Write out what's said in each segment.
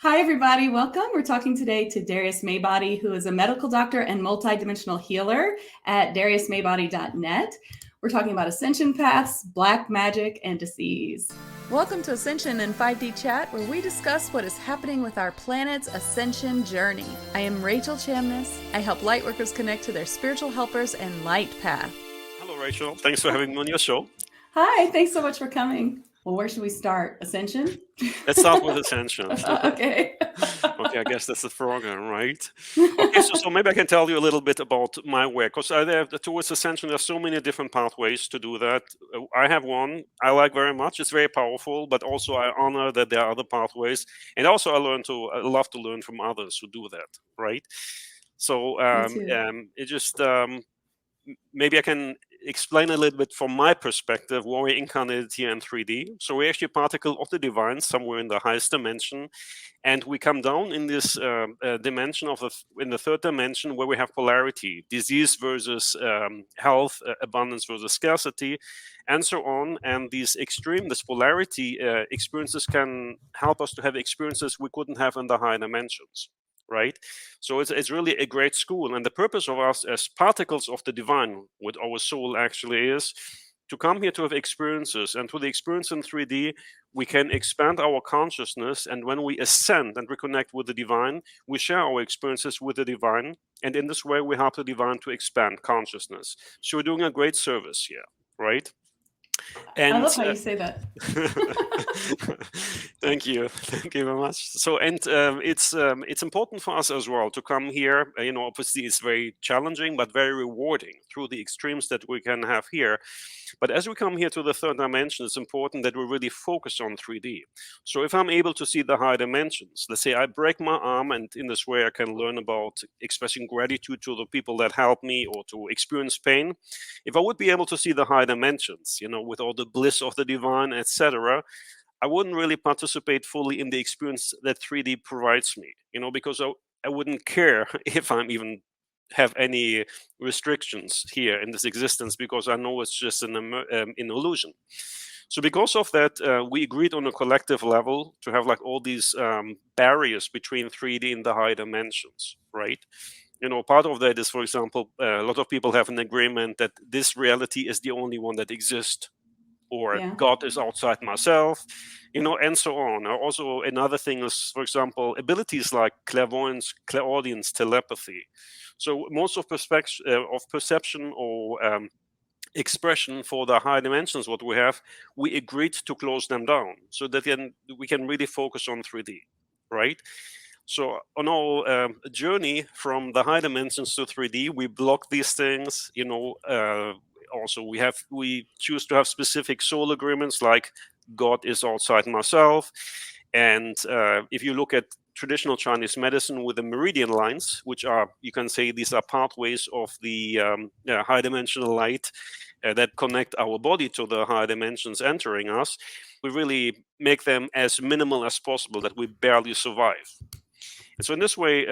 Hi, everybody. Welcome. We're talking today to Darius Meibodi, who is a medical doctor and multidimensional healer at dariusmeibodi.net. We're talking about ascension paths, black magic, and disease. Welcome to Ascension in 5D Chat, where we discuss what is happening with our planet's ascension journey. I am Rachel Chamness. I help lightworkers connect to their spiritual helpers and light path. Hello, Rachel. Thanks for having me on your show. Hi, thanks so much for coming. Well, where should we start? Ascension? Let's start with Ascension. Okay. Okay, I guess that's the program, right? Okay, so maybe I can tell you a little bit about my work, because towards Ascension, there's so many different pathways to do that. I have one I like very much. It's very powerful, but also I honor that there are other pathways, and also I love to learn from others who do that, right? So maybe I can explain a little bit from my perspective why we're incarnated here in 3D. So we're actually a particle of the divine, somewhere in the highest dimension, and we come down in this dimension in the third dimension, where we have polarity, disease versus health, abundance versus scarcity, and so on. And this polarity experiences can help us to have experiences we couldn't have in the higher dimensions. Right, so it's really a great school, and the purpose of us as particles of the divine, what our soul actually is, to come here to have experiences, and through the experience in 3D, we can expand our consciousness. And when we ascend and reconnect with the divine, we share our experiences with the divine, and in this way, we help the divine to expand consciousness. So we're doing a great service here, right? And I love how you say that. Thank you very much. So, and it's important for us as well to come here. Obviously, it's very challenging, but very rewarding through the extremes that we can have here. But as we come here to the third dimension, it's important that we really focus on 3D. So, if I'm able to see the high dimensions, let's say I break my arm, and in this way I can learn about expressing gratitude to the people that help me, or to experience pain. If I would be able to see the high dimensions, with all the bliss of the divine, etc., I wouldn't really participate fully in the experience that 3D provides me, because I wouldn't care if I'm even have any restrictions here in this existence, because I know it's just an illusion. So because of that, we agreed on a collective level to have like all these barriers between 3D and the high dimensions, right? Part of that is, for example, a lot of people have an agreement that this reality is the only one that exists, or God is outside myself, and so on. Also, another thing is, for example, abilities like clairvoyance, clairaudience, telepathy. So most of perception or expression for the higher dimensions, what we agreed to close them down, so that then we can really focus on 3D, right? So on our journey from the high dimensions to 3D, we block these things. Also, we choose to have specific soul agreements, like God is outside myself. And if you look at traditional Chinese medicine with the meridian lines, which are, you can say, these are pathways of the high dimensional light that connect our body to the higher dimensions entering us, we really make them as minimal as possible, that we barely survive. And so in this way,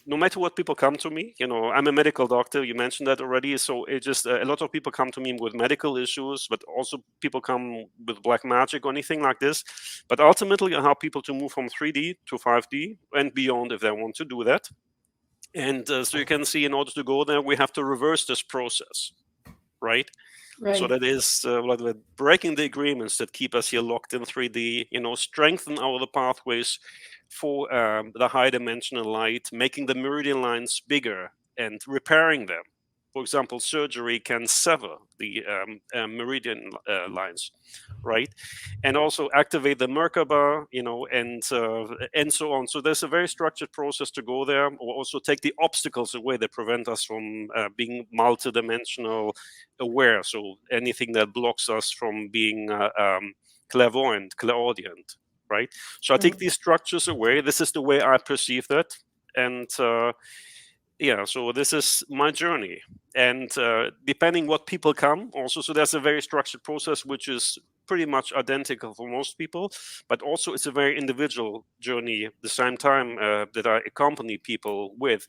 no matter what people come to me, I'm a medical doctor, you mentioned that already. So it just, a lot of people come to me with medical issues, but also people come with black magic or anything like this. But ultimately, I help people to move from 3D to 5D and beyond if they want to do that. And so you can see, in order to go there, we have to reverse this process, right? So that is breaking the agreements that keep us here locked in 3D, strengthen the pathways for the high dimensional light, making the meridian lines bigger and repairing them. For example, surgery can sever the meridian lines, right? And also activate the Merkaba, and so on. So there's a very structured process to go there, or also take the obstacles away that prevent us from being multidimensional aware. So anything that blocks us from being clairvoyant, clairaudient, right? So I take these structures away. This is the way I perceive that. And so this is my journey. And depending what people come also, so there's a very structured process, which is pretty much identical for most people, but also it's a very individual journey at the same time that I accompany people with.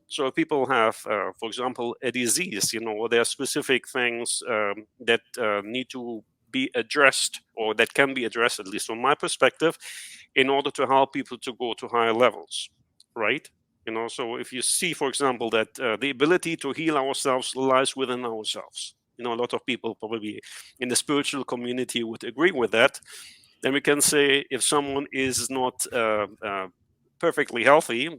So if people have, for example, a disease, there are specific things that need to be addressed, or that can be addressed, at least from my perspective. in order to help people to go to higher levels, right? So if you see, for example, that the ability to heal ourselves lies within ourselves, a lot of people probably in the spiritual community would agree with that. Then we can say if someone is not perfectly healthy,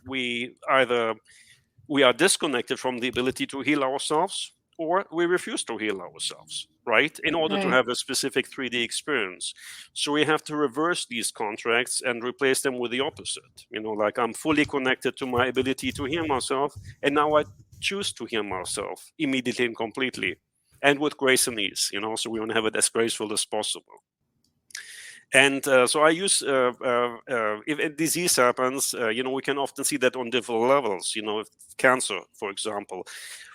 we are disconnected from the ability to heal ourselves, or we refuse to heal ourselves, right? In order to Right. have a specific 3D experience. So we have to reverse these contracts and replace them with the opposite. Like I'm fully connected to my ability to heal myself, and now I choose to heal myself immediately and completely, and with grace and ease, so we want to have it as graceful as possible. And so I use, if a disease happens, we can often see that on different levels, if cancer, for example.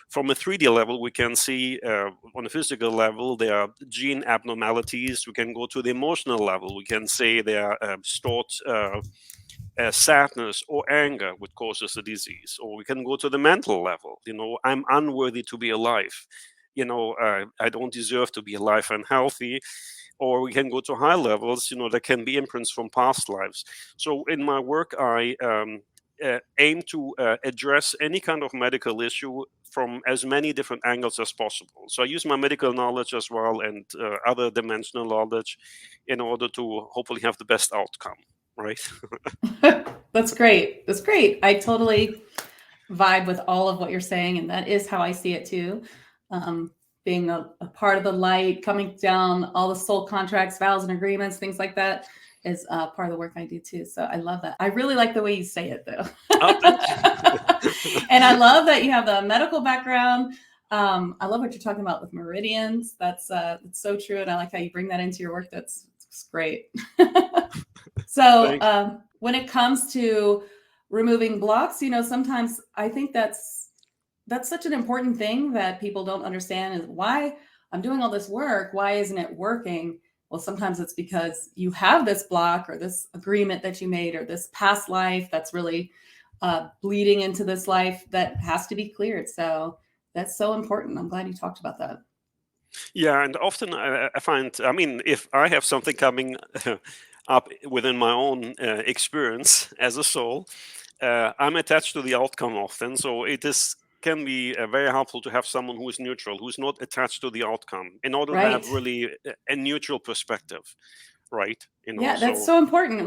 From a 3D level, we can see on a physical level, there are gene abnormalities. We can go to the emotional level. We can say there are stored sadness or anger, which causes the disease. Or we can go to the mental level. I'm unworthy to be alive. I don't deserve to be alive and healthy. Or we can go to high levels, that can be imprints from past lives. So in my work, I aim to address any kind of medical issue from as many different angles as possible. So I use my medical knowledge as well and other dimensional knowledge in order to hopefully have the best outcome, right? That's great. That's great. I totally vibe with all of what you're saying, and that is how I see it too. Being a part of the light, coming down, all the soul contracts, vows and agreements, things like that is part of the work I do too. So I love that. I really like the way you say it though. Oh, thanks. And I love that you have the medical background. I love what you're talking about with meridians. That's so true. And I like how you bring that into your work. That's great. So when it comes to removing blocks, sometimes I think that's such an important thing that people don't understand is why I'm doing all this work. Why isn't it working? Well, sometimes it's because you have this block or this agreement that you made or this past life that's really bleeding into this life that has to be cleared. So that's so important. I'm glad you talked about that. Yeah, and often I find, if I have something coming up within my own experience as a soul, I'm attached to the outcome often. So it can be very helpful to have someone who is neutral, who's not attached to the outcome, in order to have really a neutral perspective, right? Yeah, that's so important.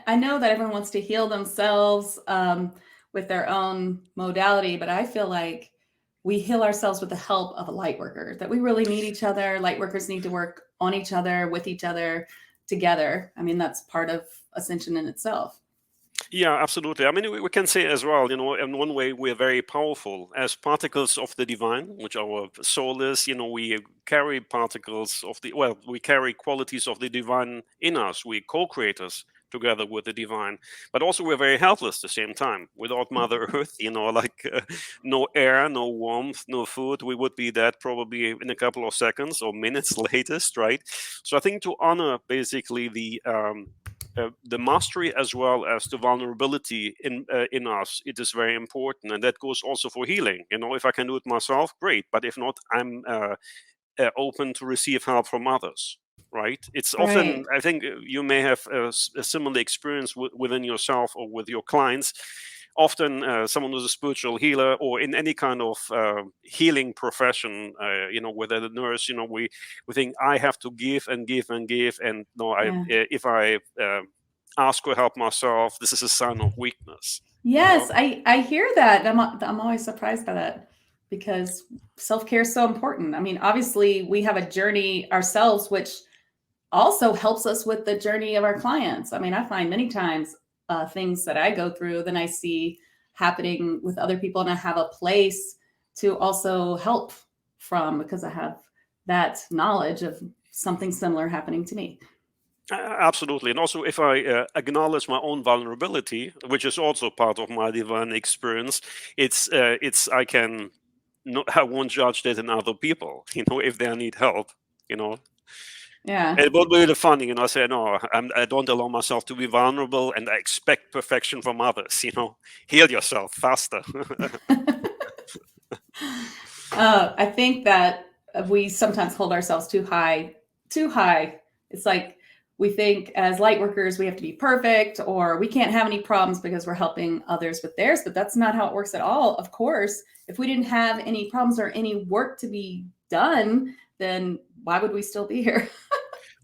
I know that everyone wants to heal themselves with their own modality, but I feel like we heal ourselves with the help of a light worker, that we really need each other. Light workers need to work on each other, with each other, together. That's part of Ascension in itself. Yeah, absolutely. We can say as well, in one way, we're very powerful as particles of the divine, which our soul is. We carry particles we carry qualities of the divine in us. We co-creators together with the divine, but also we're very helpless at the same time. Without Mother Earth, no air, no warmth, no food, we would be dead probably in a couple of seconds or minutes latest, right? So I think to honor basically the mastery as well as the vulnerability in us, it is very important, and that goes also for healing. If I can do it myself, great, but if not, I'm open to receive help from others. Right? It's often, I think you may have a similar experience within yourself or with your clients. Often someone who's a spiritual healer or in any kind of healing profession, whether the nurse, we think I have to give and give and give, and if I ask for help myself, this is a sign of weakness. Yes, I hear that. I'm always surprised by that, because self-care is so important. Obviously we have a journey ourselves, which also helps us with the journey of our clients. I find many times things that I go through, then I see happening with other people, and I have a place to also help from, because I have that knowledge of something similar happening to me. Absolutely. And also, if I acknowledge my own vulnerability, which is also part of my divine experience, I won't judge that in other people, if they need help, Yeah. It would be really funny, I say, no, I don't allow myself to be vulnerable, and I expect perfection from others, heal yourself faster. I think that we sometimes hold ourselves too high. It's like we think as light workers we have to be perfect, or we can't have any problems because we're helping others with theirs, but that's not how it works at all. Of course, if we didn't have any problems or any work to be done, then why would we still be here?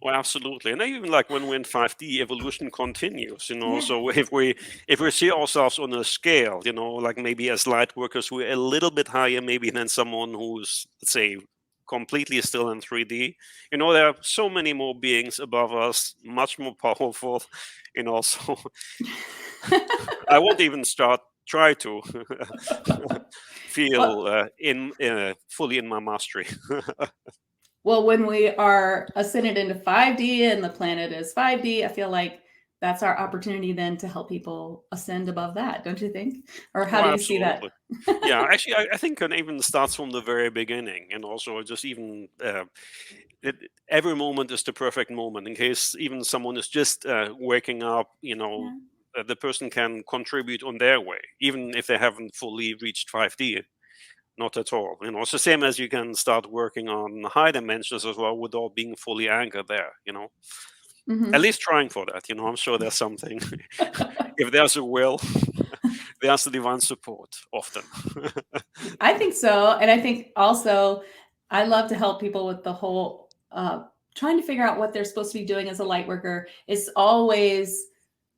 Well, absolutely, and even like when we're in 5D, evolution continues. Yeah. So if we see ourselves on a scale, like maybe as light workers, we're a little bit higher maybe than someone who's, let's say, completely still in 3D. There are so many more beings above us, much more powerful. So I won't even try to feel fully in my mastery. Well, when we are ascended into 5D and the planet is 5D, I feel like that's our opportunity then to help people ascend above that, don't you think? Or how do you see that? Yeah, actually, I think it even starts from the very beginning, and also just even every moment is the perfect moment. In case even someone is just waking up, the person can contribute on their way, even if they haven't fully reached 5D. Not at all. It's the same as you can start working on high dimensions as well without being fully anchored there. At least trying for that. I'm sure there's something. If there's a will, there's the divine support often. I think so. And I think also I love to help people with the whole trying to figure out what they're supposed to be doing as a light worker is always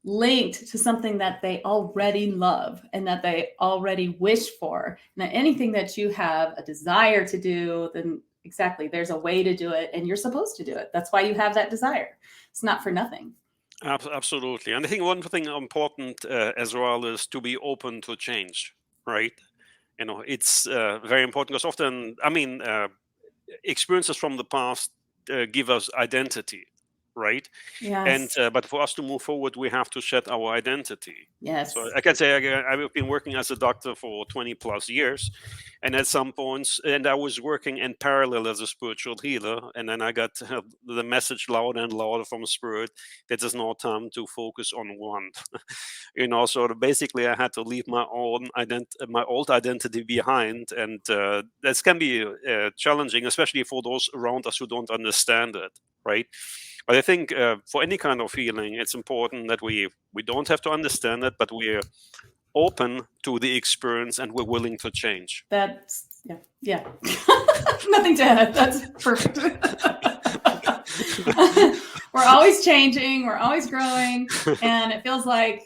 linked to something that they already love and that they already wish for. And that anything that you have a desire to do, then exactly, there's a way to do it and you're supposed to do it. That's why you have that desire. It's not for nothing. Absolutely. And I think one thing important as well is to be open to change, right? It's very important because often, experiences from the past give us identity, right? Yes. And but for us to move forward, we have to shed our identity. Yes. So I can say I've been working as a doctor for 20 plus years, and at some points, and I was working in parallel as a spiritual healer, and then I got the message louder and louder from spirit that there's no time to focus on one. So basically I had to leave my old identity behind, and this can be challenging, especially for those around us who don't understand it, right? But I think for any kind of healing, it's important that we don't have to understand it, but we're open to the experience and we're willing to change. That's yeah. Nothing to add. That's perfect. We're always changing. We're always growing, and it feels like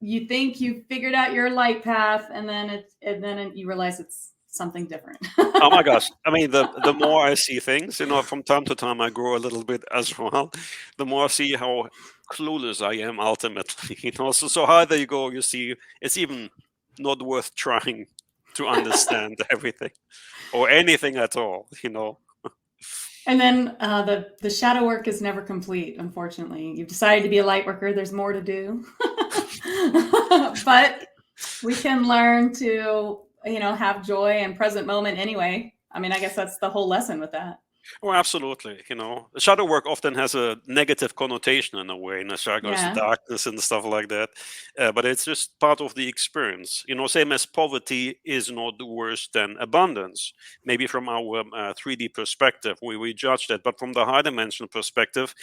you think you figured out your light path, and then you realize it's something different. Oh my gosh. The more I see things, from time to time I grow a little bit as well. The more I see how clueless I am ultimately. So higher you go, you see it's even not worth trying to understand everything or anything at all. And then the shadow work is never complete, unfortunately. You've decided to be a light worker. There's more to do. But we can learn to, have joy and present moment anyway. I guess that's the whole lesson with that. Oh, absolutely. Shadow work often has a negative connotation in a way, and shadow goes to darkness and stuff like that. But it's just part of the experience. Same as poverty is not worse than abundance. Maybe from our 3D perspective, we judge that. But from the high dimensional perspective,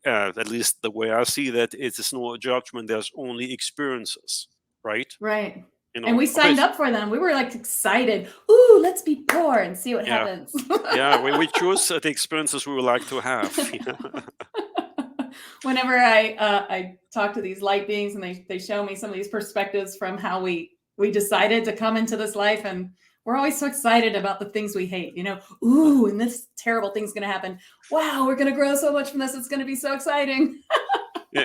at least the way I see that, it is no judgment. There's only experiences, right? Right. And we signed up for them. We were like excited. Ooh, let's be poor and see what happens. We choose the experiences we would like to have. Whenever I talk to these light beings and they show me some of these perspectives from how we decided to come into this life, and we're always so excited about the things we hate, ooh, and this terrible thing's going to happen. Wow, we're going to grow so much from this. It's going to be so exciting. Yeah,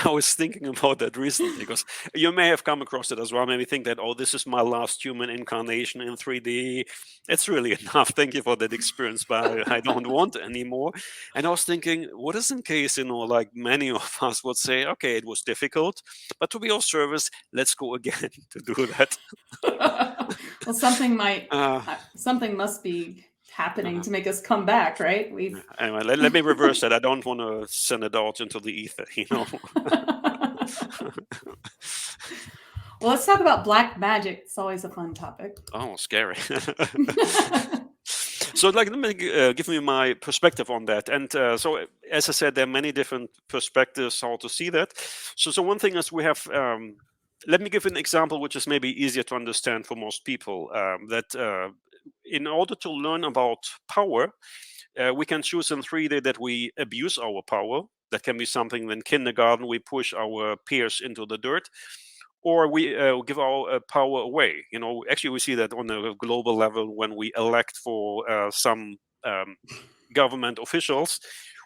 I was thinking about that recently, because you may have come across it as well. Maybe think that, oh, this is my last human incarnation in 3D. It's really enough. Thank you for that experience, but I don't want anymore. And I was thinking, what is in case, like many of us would say, okay, it was difficult, but to be of service, let's go again to do that. Well, something must be happening to make us come back, right? Anyway, let me reverse that. I don't want to send it out into the ether, Well, let's talk about black magic. It's always a fun topic. Oh, scary. So let me give me my perspective on that. And so, as I said, there are many different perspectives how to see that. So one thing is we have. Let me give an example, which is maybe easier to understand for most people. That in order to learn about power, we can choose in 3D that we abuse our power. That can be something in kindergarten we push our peers into the dirt, or we give our power away. Actually, we see that on a global level when we elect for some government officials,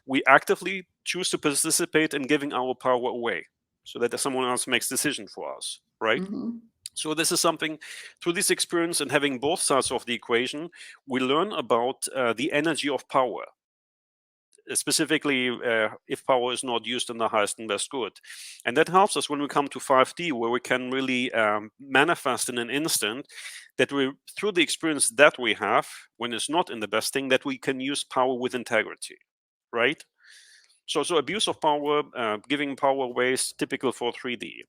we actively choose to participate in giving our power away so that someone else makes decision for us, right? Mhm. So this is something, through this experience and having both sides of the equation, we learn about the energy of power, specifically if power is not used in the highest and best good. And that helps us when we come to 5D, where we can really manifest in an instant that we, through the experience that we have, when it's not in the best thing, that we can use power with integrity, right? So abuse of power, giving power away is typical for 3D.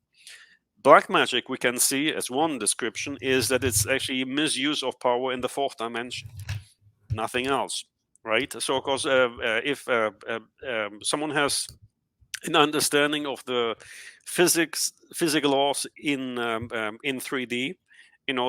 Black magic, we can see as one description, is that it's actually misuse of power in the 4th dimension. Nothing else, right? So, of course, if someone has an understanding of the physical laws in 3D,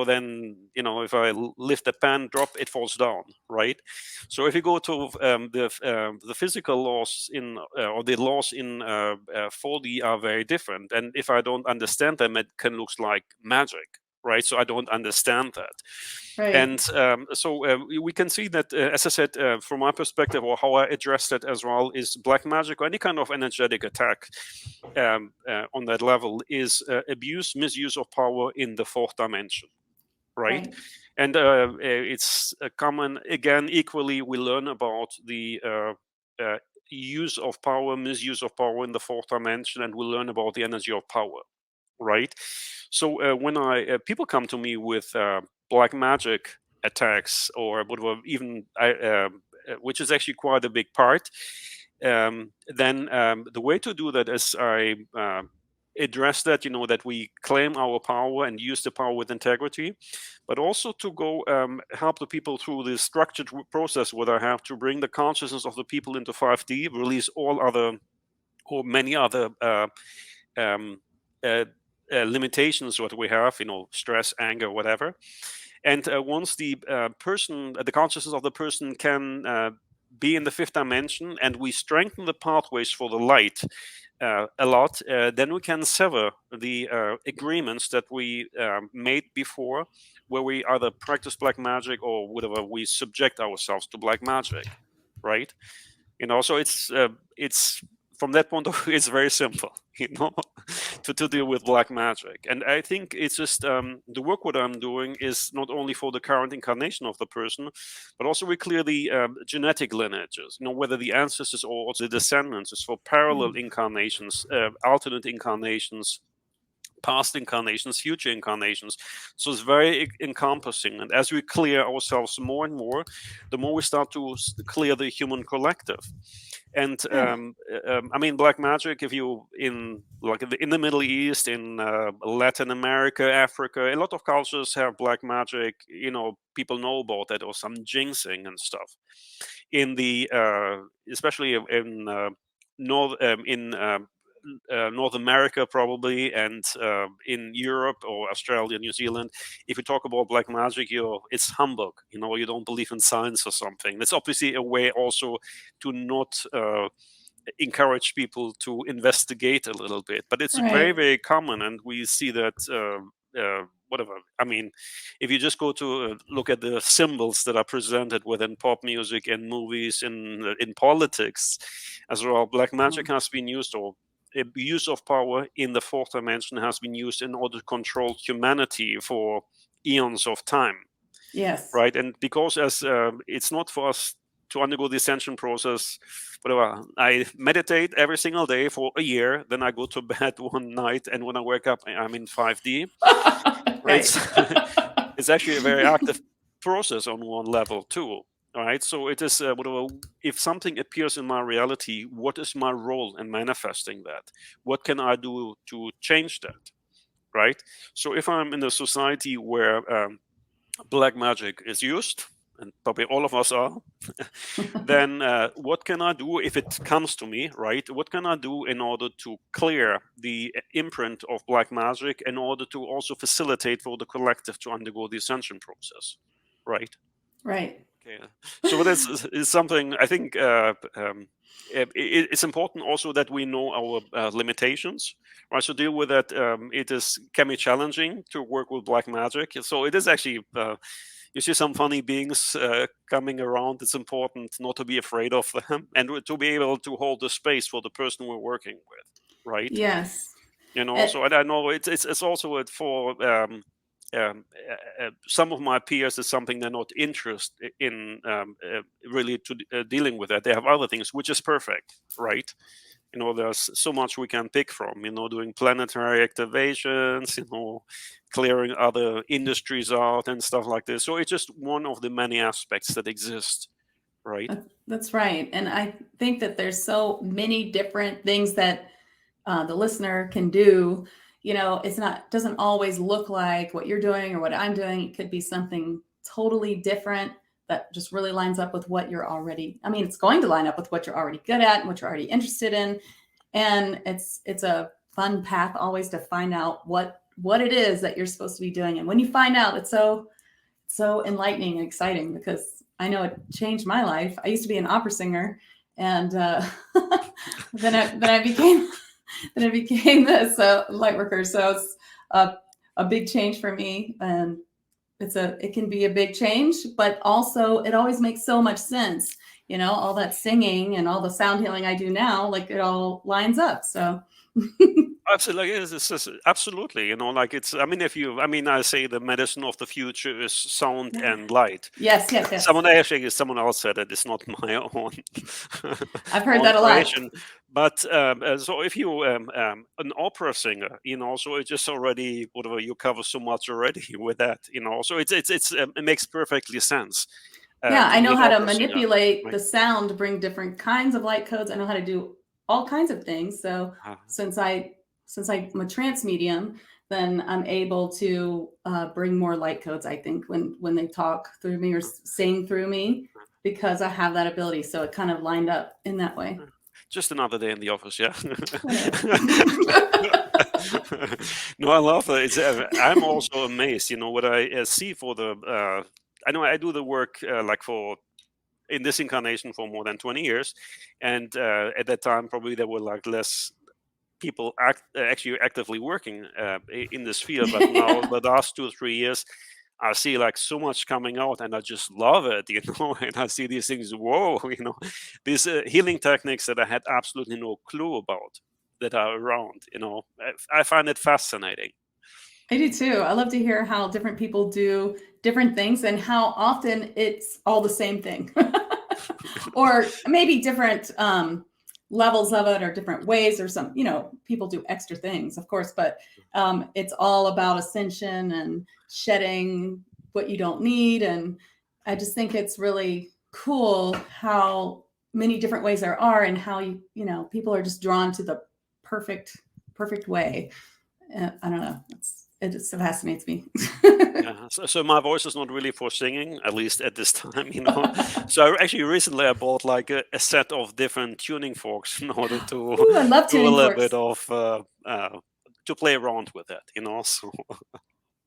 then if I lift a pen, drop, it falls down, right? So if you go to the physical laws or the laws in 4D are very different, and if I don't understand them, it can look like magic, right? So I don't understand that. Right. And so we can see that, as I said, from my perspective, or how I address that as well, is black magic or any kind of energetic attack on that level is abuse, misuse of power in the 4th dimension, right? And it's common, again, equally, we learn about the use of power, misuse of power in the 4th dimension, and we learn about the energy of power, right? So when people come to me with black magic attacks, or whatever, even which is actually quite a big part, then the way to do that is I address that, that we claim our power and use the power with integrity, but also to go help the people through the structured process where I have to bring the consciousness of the people into 5D, release all other or many other um, limitations what we have, stress, anger, whatever. And once the person, the consciousness of the person can be in the 5th dimension, and we strengthen the pathways for the light a lot, then we can sever the agreements that we made before, where we either practice black magic or whatever, we subject ourselves to black magic, right? So it's from that point of view, it's very simple, to deal with black magic. And I think it's just the work what I'm doing is not only for the current incarnation of the person, but also we clear the genetic lineages, whether the ancestors or also the descendants, is for parallel incarnations, alternate incarnations, past incarnations, future incarnations. So it's very encompassing. And as we clear ourselves more and more, the more we start to clear the human collective. And I mean, black magic, if you in the Middle East, in Latin America, Africa, a lot of cultures have black magic. People know about that, or some jinxing and stuff. In the especially in North America, probably, and in Europe or Australia, New Zealand, if you talk about black magic, it's humbug. You don't believe in science or something. That's obviously a way also to not encourage people to investigate a little bit. But it's very, very common, and we see that. Whatever. I mean, if you just go to look at the symbols that are presented within pop music and movies, in politics as well, black magic has been used, or abuse of power in the 4th dimension has been used in order to control humanity for eons of time. Yes. Right. And because as it's not for us to undergo the ascension process, whatever, I meditate every single day for a year, then I go to bed one night, and when I wake up, I'm in 5D. Right. It's actually a very active process on one level too. All right. So it is whatever, if something appears in my reality, what is my role in manifesting that? What can I do to change that? Right. So if I'm in a society where black magic is used, and probably all of us are, then what can I do if it comes to me, right? What can I do in order to clear the imprint of black magic in order to also facilitate for the collective to undergo the ascension process, right? Right. Okay. So this is something I think it's important also that we know our limitations, right? So deal with that. Can be challenging to work with black magic. So it is actually you see some funny beings coming around. It's important not to be afraid of them and to be able to hold the space for the person we're working with, right? Yes. So I know it's also for some of my peers is something they're not interested in really to dealing with that. They have other things, which is perfect, right? There's so much we can pick from, doing planetary activations, clearing other industries out and stuff like this. So it's just one of the many aspects that exist, right? That's right. And I think that there's so many different things that the listener can do. Doesn't always look like what you're doing or what I'm doing. It could be something totally different that just really lines up with what you're already, it's going to line up with what you're already good at and what you're already interested in. And it's a fun path always to find out what it is that you're supposed to be doing. And when you find out, it's so enlightening and exciting, because I know it changed my life. I used to be an opera singer, and then I became this light worker. So it's a big change for me, and it can be a big change, but also it always makes so much sense. All that singing and all the sound healing I do now, like it all lines up. So Absolutely, absolutely. I say the medicine of the future is sound and light. Yes. Someone else said it. It's not my own. I've heard that a lot. Creation. But so if you an opera singer, so it just already whatever you cover so much already with that, So it makes perfectly sense. I know how to manipulate the sound to bring different kinds of light codes. I know how to do all kinds of things. So since I'm a trance medium, then I'm able to bring more light codes, I think, when they talk through me or sing through me, because I have that ability. So it kind of lined up in that way. Just another day in the office, yeah. No, I love it. I'm also amazed, what I see for the... I know I do the work in this incarnation for more than 20 years. And at that time, probably there were less people actually actively working in this field. But now the last 2 or 3 years, I see so much coming out, and I just love it, and I see these things, whoa, these healing techniques that I had absolutely no clue about that are around, I find it fascinating. I do too. I love to hear how different people do different things and how often it's all the same thing. Or maybe different levels of it or different ways, or some, people do extra things, of course, but it's all about ascension and shedding what you don't need. And I just think it's really cool how many different ways there are, and how people are just drawn to the perfect way. I don't know. It just fascinates me. So my voice is not really for singing, at least at this time, So actually recently I bought a set of different tuning forks in order to I love do a tuning little forks. bit of to play around with it, So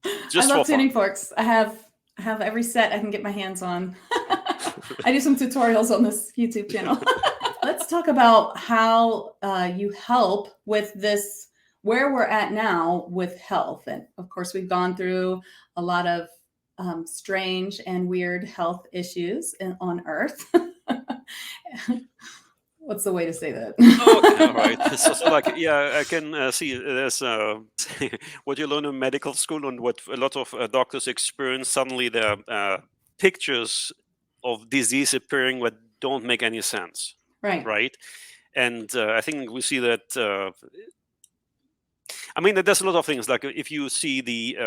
I love tuning forks. I have every set I can get my hands on. I do some tutorials on this YouTube channel. Let's talk about how you help with this, where we're at now with health. And of course, we've gone through a lot of strange and weird health issues on Earth. What's the way to say that? Okay, all right. I can see there's what you learn in medical school and what a lot of doctors experience. Suddenly there are pictures of disease appearing that don't make any sense. Right. And I think we see that... there's a lot of things, like if you see the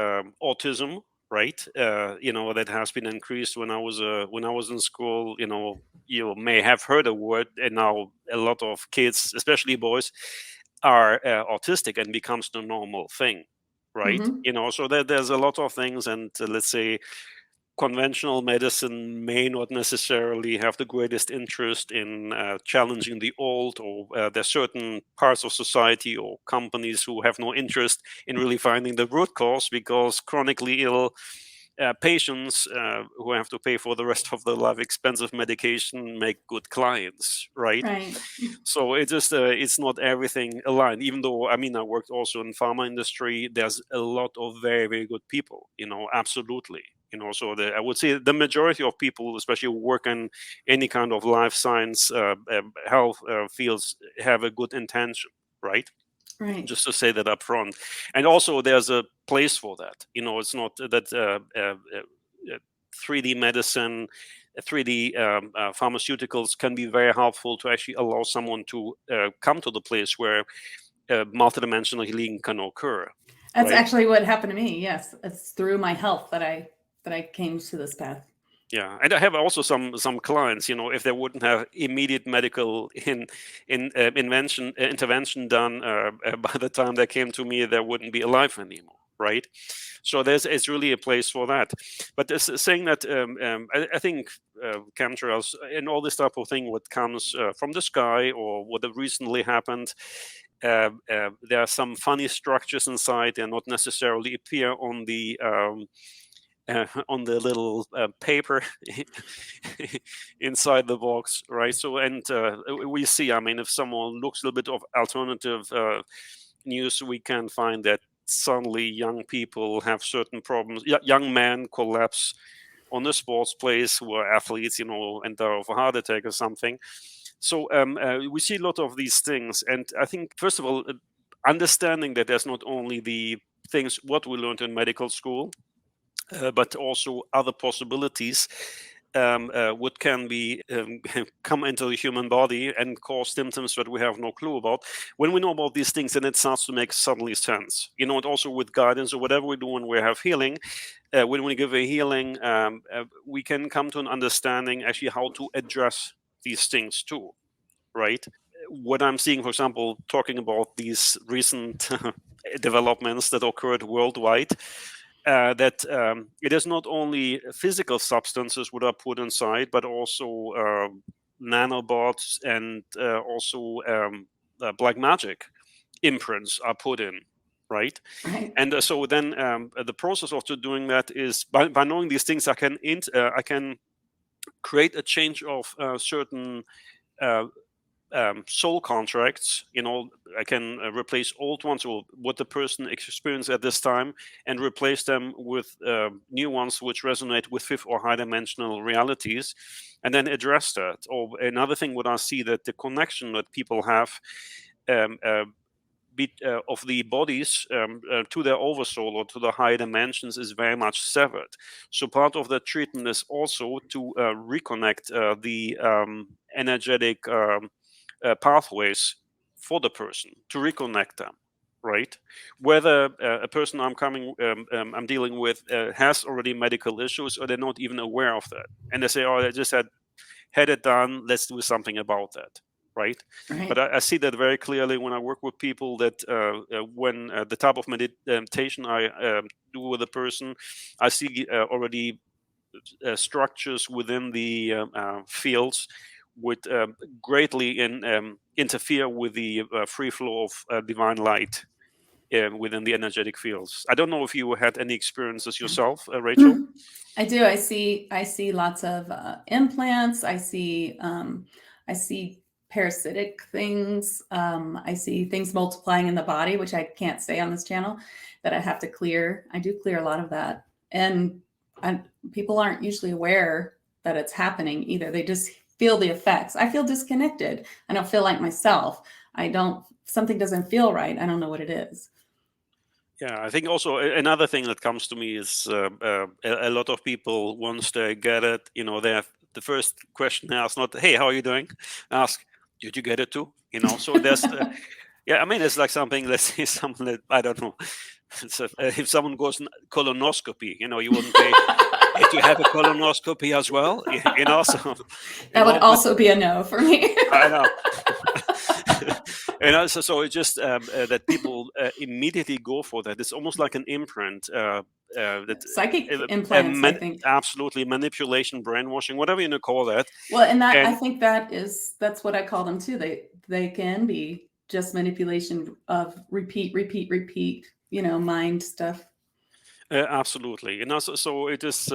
autism, right? That has been increased when I was in school. You may have heard a word, and now a lot of kids, especially boys, are autistic, and becomes the normal thing, right? Mm-hmm. So there's a lot of things, and let's say conventional medicine may not necessarily have the greatest interest in challenging the old, or there's certain parts of society or companies who have no interest in really finding the root cause, because chronically ill patients who have to pay for the rest of their life expensive medication make good clients, right? Right. So it just it's not everything aligned. Even though, I mean, I worked also in pharma industry, there's a lot of very, very good people, absolutely. So I would say the majority of people, especially who work in any kind of life science, health fields, have a good intention, right? Right. Just to say that up front. And also there's a place for that. It's not that 3D medicine, 3D pharmaceuticals can be very helpful to actually allow someone to come to the place where multidimensional healing can occur. That's right? actually what happened to me. Yes, it's through my health that I came to this path. Yeah, and I have also some clients. If they wouldn't have immediate medical intervention done by the time they came to me, they wouldn't be alive anymore, right? So it's really a place for that. But saying that, I think chemtrails and all this type of thing, what comes from the sky or what have recently happened. There are some funny structures inside. They're not necessarily appear on the little paper inside the box, right? So, and we see, I mean, if someone looks a little bit of alternative news, we can find that suddenly young people have certain problems. Young men collapse on the sports place who are athletes, and die of a heart attack or something. So we see a lot of these things. And I think, first of all, understanding that there's not only the things what we learned in medical school, but also other possibilities what can be come into the human body and cause symptoms that we have no clue about. When we know about these things, then it starts to make suddenly sense. And also with guidance or whatever we do when we have healing, when we give a healing, we can come to an understanding actually how to address these things too, right? What I'm seeing, for example, talking about these recent developments that occurred worldwide, that it is not only physical substances that are put inside, but also nanobots and also black magic imprints are put in, right? Right. And so then the process of doing that is by knowing these things, I can create a change of certain soul contracts. I can replace old ones or what the person experienced at this time, and replace them with new ones which resonate with fifth or high dimensional realities, and then address that. Or another thing, what I see, that the connection that people have of the bodies to their oversoul or to the higher dimensions is very much severed. So part of the treatment is also to reconnect the energetic pathways for the person, to reconnect them, right? Whether a person I'm dealing with has already medical issues, or they're not even aware of that, and they say, "Oh, I just had it done. Let's do something about that." Right? But I see that very clearly when I work with people, that when the type of meditation I do with a person, I see already structures within the fields would greatly interfere with the free flow of divine light within the energetic fields. I don't know if you had any experiences yourself, Rachel. I do. I see lots of implants. I see parasitic things. I see things multiplying in the body, which I can't say on this channel, that I have to clear. I do clear a lot of that, and people aren't usually aware that it's happening either. They just feel the effects. I feel disconnected. I don't feel like myself. Something doesn't feel right. I don't know what it is. Yeah, I think also another thing that comes to me is a lot of people, once they get it, they have the first question they ask, not, "Hey, how are you doing?" Ask, "Did you get it too?" So there's, yeah, I mean, it's like something, let's say something that, I don't know. If someone goes colonoscopy, you wouldn't say, "Did you have a colonoscopy as well?" So that would also be a no for me. I know. And also, so it's just that people immediately go for that. It's almost like an imprint. That Psychic implants, I think. absolutely manipulation, brainwashing, whatever you call that. Well, and that I think that's what I call them too. They can be just manipulation of repeat, mind stuff. Absolutely, so it is.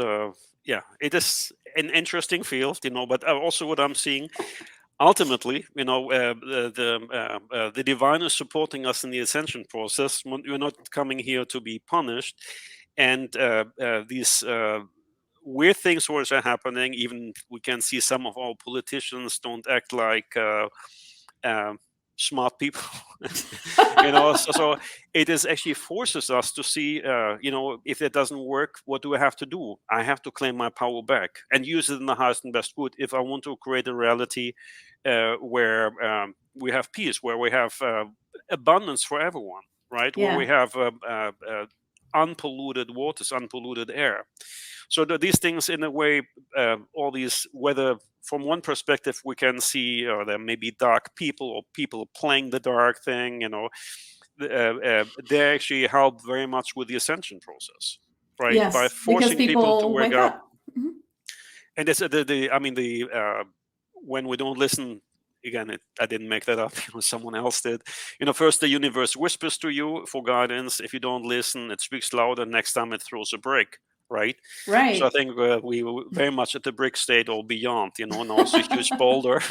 It is an interesting field, But also what I'm seeing, ultimately, the divine is supporting us in the ascension process. We're not coming here to be punished, and these weird things which are happening. Even we can see some of our politicians don't act like smart people. So it is actually forces us to see, if it doesn't work, what do I have to do? I have to claim my power back and use it in the highest and best good if I want to create a reality where we have peace, where we have abundance for everyone, right? Where we have unpolluted waters, unpolluted air. So these things, in a way, all these, whether from one perspective we can see there may be dark people or people playing the dark thing, they actually help very much with the ascension process, right? Yes, by forcing people to wake up. Mm-hmm. And this, when we don't listen. Again, I didn't make that up. Someone else did. First the universe whispers to you for guidance. If you don't listen, it speaks louder. Next time it throws a brick. Right. So I think we were very much at the brick state or beyond. And also a huge boulder.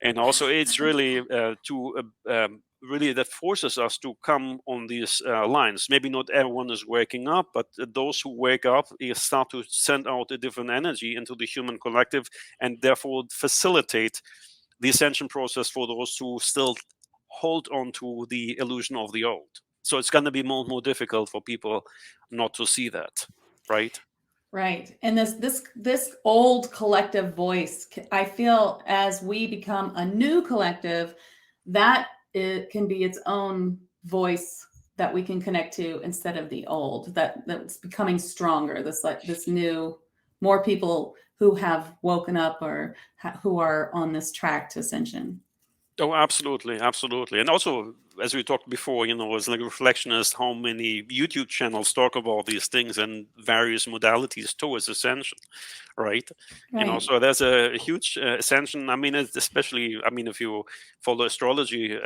And also it's really really that forces us to come on these lines. Maybe not everyone is waking up, but those who wake up start to send out a different energy into the human collective, and therefore facilitate the ascension process for those who still hold on to the illusion of the old. So it's going to be more and more difficult for people not to see that, right? Right. And this old collective voice, I feel, as we become a new collective, that it can be its own voice that we can connect to instead of the old, that's becoming stronger. This new, more people who have woken up or who are on this track to ascension. Oh, absolutely. And also, as we talked before, as like a reflectionist, how many YouTube channels talk about these things and various modalities towards ascension, right? So there's a huge ascension. I mean, especially, if you follow astrology,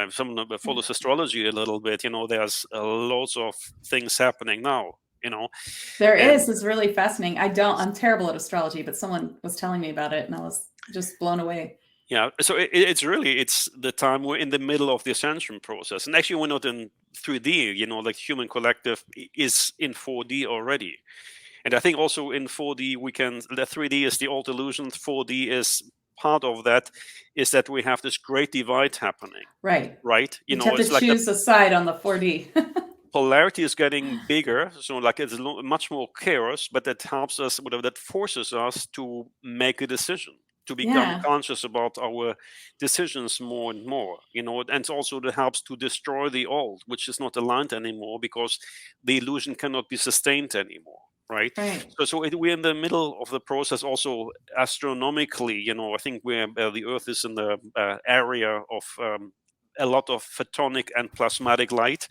someone follows astrology a little bit, there's lots of things happening now. There is. It's really fascinating. I'm terrible at astrology, but someone was telling me about it and I was just blown away. Yeah, so it's the time we're in the middle of the ascension process, and actually we're not in 3D. Like human collective is in 4D already, and I think also in 4D the 3D is the old illusion. 4D is part of that. Is that we have this great divide happening? Right. You have to choose a side on the 4D. Polarity is getting bigger, so like it's much more chaos, but that helps us, that forces us to make a decision, to become conscious about our decisions more and more, and also that helps to destroy the old, which is not aligned anymore, because the illusion cannot be sustained anymore, right? So we're in the middle of the process. Also astronomically, I think the Earth is in the area of a lot of photonic and plasmatic light.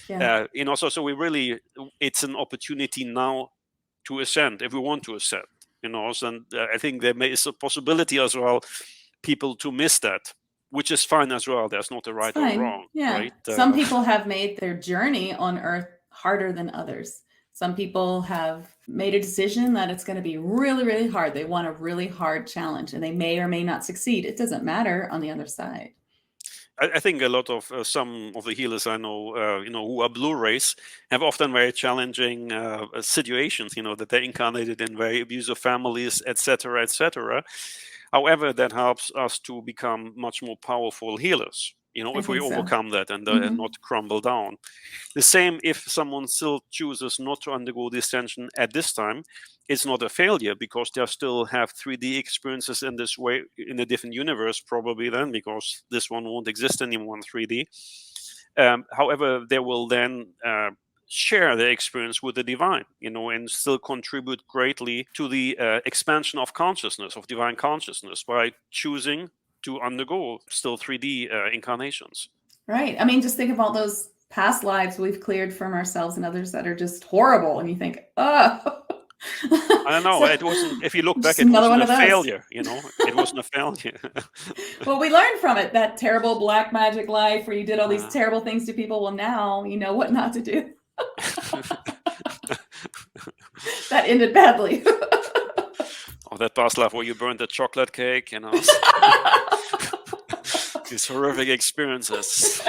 So we really, it's an opportunity now to ascend if we want to ascend. And I think there is a possibility as well, people to miss that, which is fine as well. There's not a right or wrong. Yeah. Right? Some people have made their journey on Earth harder than others. Some people have made a decision that it's going to be really, really hard. They want a really hard challenge, and they may or may not succeed. It doesn't matter on the other side. I think a lot of some of the healers I know, who are blue race, have often very challenging situations. That they incarnated in very abusive families, etc., etc. However, that helps us to become much more powerful healers. If we overcome that and not crumble down. The same if someone still chooses not to undergo the ascension at this time, it's not a failure, because they still have 3D experiences in this way, in a different universe probably then, because this one won't exist anymore in 3D. However, they will then share their experience with the divine, and still contribute greatly to the expansion of consciousness, of divine consciousness, by choosing to undergo still 3D incarnations. Right. I mean, just think of all those past lives we've cleared from ourselves and others that are just horrible. And you think, oh. I don't know. So, It wasn't. If you look back, just it another wasn't one a of those. failure. It wasn't a failure. Well, we learned from it, that terrible black magic life where you did all these terrible things to people. Well, now you know what not to do. That ended badly. Or that past life where you burned the chocolate cake, These horrific experiences.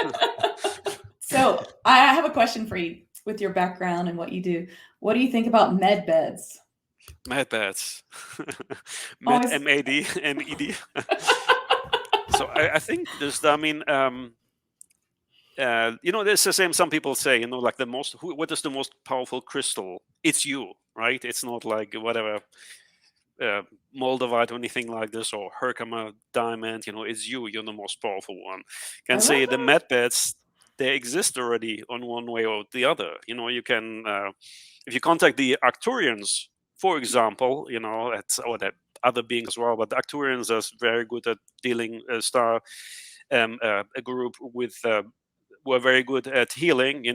So I have a question for you with your background and what you do. What do you think about med beds? Med beds. Med, M-A-D, M-E-D. So I think there's, there's the same, some people say, like what is the most powerful crystal? It's you, right? It's not like whatever, Moldavite or anything like this, or Herkimer diamond, it's you're the most powerful one. Can say the med beds, they exist already on one way or the other. You can, if you contact the Arcturians, for example, or that other beings as well, but the Arcturians are very good at dealing a group with were very good at healing.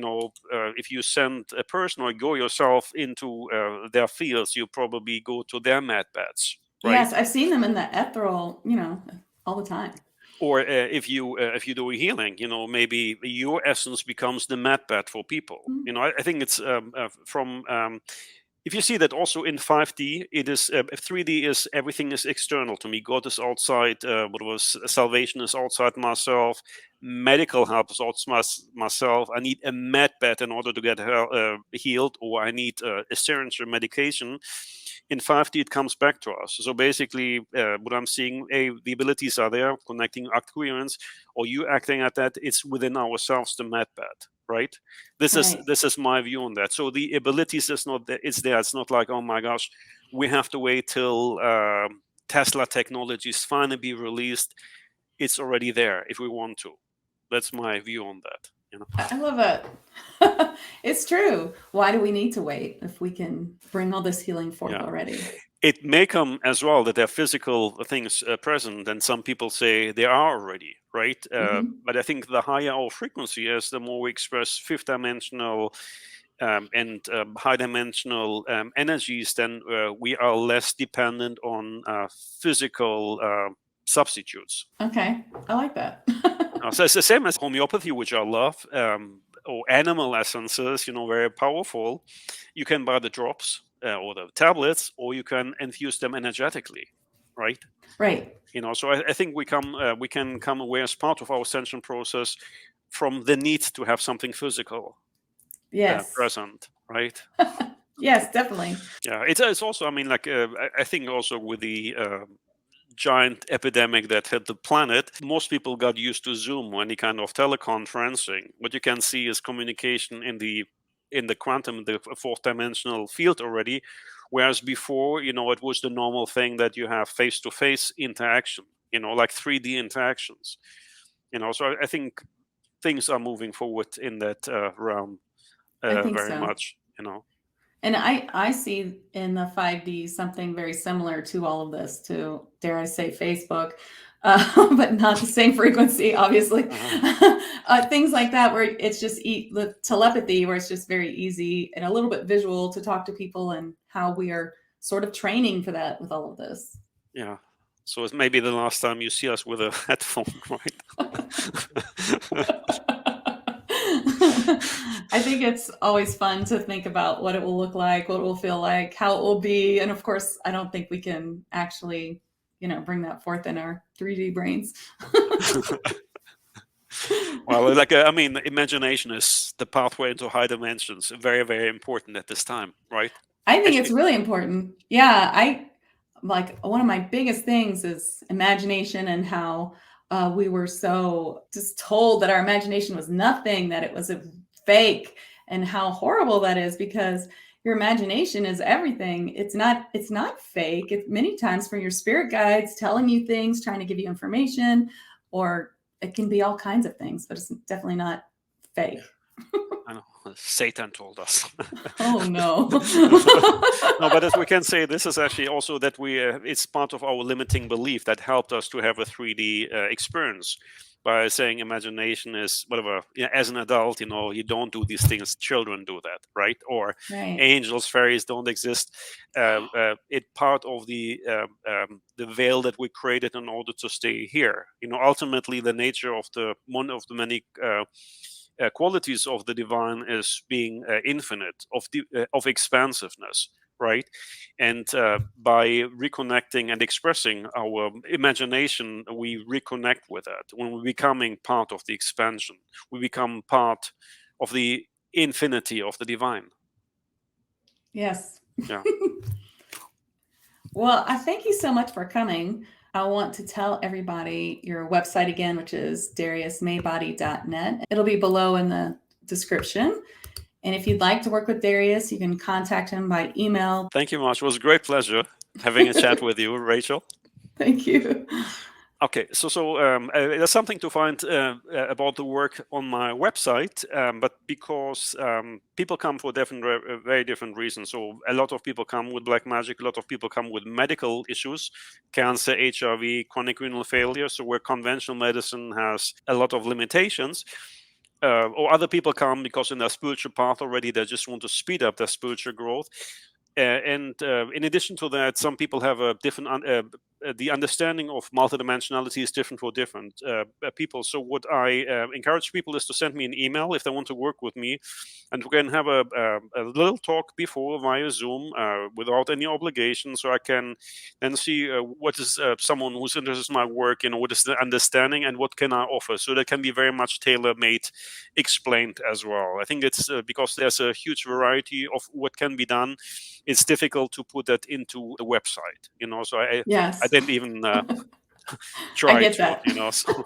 If you send a person or go yourself into their fields, you probably go to their med beds, right? Yes, I've seen them in the ethereal, all the time. Or if you do healing, maybe your essence becomes the med bed for people. I think it's from. If you see that also in 5D, it is 3D is everything is external to me. God is outside. Salvation is outside myself. Medical help is outside myself. I need a med bed in order to get healed, or I need Ascension medication. In 5D, it comes back to us. So basically, what I'm seeing, the abilities are there, connecting Arcturians, or you acting at that. It's within ourselves, the med bed. Right. This is my view on that. So the abilities is not there. It's there. It's not like, oh my gosh, we have to wait till Tesla technologies finally be released. It's already there if we want to. That's my view on that. I love it. It's true. Why do we need to wait if we can bring all this healing forth already? It may come as well that there are physical things present, and some people say they are already, right? But I think the higher our frequency is, the more we express fifth dimensional and high dimensional energies, then we are less dependent on physical substitutes. Okay, I like that. So it's the same as homeopathy, which I love, or animal essences, very powerful. You can buy the drops or the tablets, or you can infuse them energetically, right? Right. So I think we can come aware as part of our ascension process from the need to have something physical present, right? Yes, definitely. Yeah, it's also, I think also with the giant epidemic that hit the planet, most people got used to Zoom or any kind of teleconferencing. What you can see is communication in the quantum, the fourth dimensional field already, whereas before, it was the normal thing that you have face-to-face interaction, like 3D interactions. So I think things are moving forward in that realm very much. And I see in the 5D something very similar to all of this, to, dare I say, Facebook, but not the same frequency, obviously. Things like that, where it's just telepathy, where it's just very easy and a little bit visual to talk to people, and how we are sort of training for that with all of this. Yeah. So it's maybe the last time you see us with a headphone, right? I think it's always fun to think about what it will look like, what it will feel like, how it will be. And of course, I don't think we can actually, bring that forth in our 3D brains. Well, imagination is the pathway into high dimensions. Very, very important at this time, right? I think it's really important. Yeah, one of my biggest things is imagination, and how we were so just told that our imagination was nothing, that it was a fake, and how horrible that is, because your imagination is everything. It's not fake. It's many times from your spirit guides telling you things, trying to give you information, or it can be all kinds of things, but it's definitely not fake. I know Satan told us. Oh no. No, but as we can say, this is actually also that it's part of our limiting belief that helped us to have a 3D experience by saying imagination is whatever. As an adult, you don't do these things. Children do that, right? Or Right. angels, fairies don't exist. It's part of the veil that we created in order to stay here. Ultimately, the nature of one of the many qualities of the divine is being infinite, of expansiveness, right? And by reconnecting and expressing our imagination, we reconnect with that. When we're becoming part of the expansion, we become part of the infinity of the divine. Yes. Yeah. Well, I thank you so much for coming. I want to tell everybody your website again, which is dariusmeibodi.net. It'll be below in the description. And if you'd like to work with Darius, you can contact him by email. Thank you much. It was a great pleasure having a chat with you, Rachel. Thank you. Okay, so there's something to find about the work on my website, but because people come for very different reasons. So a lot of people come with black magic, a lot of people come with medical issues, cancer, HIV, chronic renal failure, so where conventional medicine has a lot of limitations. Or other people come because in their spiritual path already, they just want to speed up their spiritual growth. And in addition to that, some people have a different the understanding of multidimensionality is different for different people. So what I encourage people is to send me an email if they want to work with me, and we can have a little talk before via Zoom without any obligation, so I can then see what is someone who's interested in my work, what is the understanding and what can I offer. So that can be very much tailor-made, explained as well. I think it's because there's a huge variety of what can be done. It's difficult to put that into the website, so Yes. I didn't even try I get to, that. So.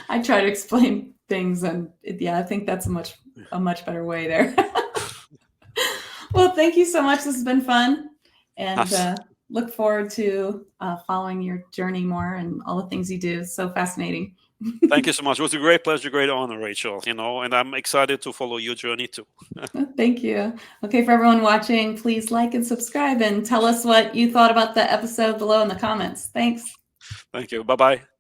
I try to explain things, and I think that's a much better way there. Well, thank you so much. This has been fun, and look forward to following your journey more and all the things you do. It's so fascinating. Thank you so much. It was a great pleasure, great honor, Rachel, and I'm excited to follow your journey too. Thank you. Okay, for everyone watching, please like and subscribe and tell us what you thought about the episode below in the comments. Thanks. Thank you. Bye-bye.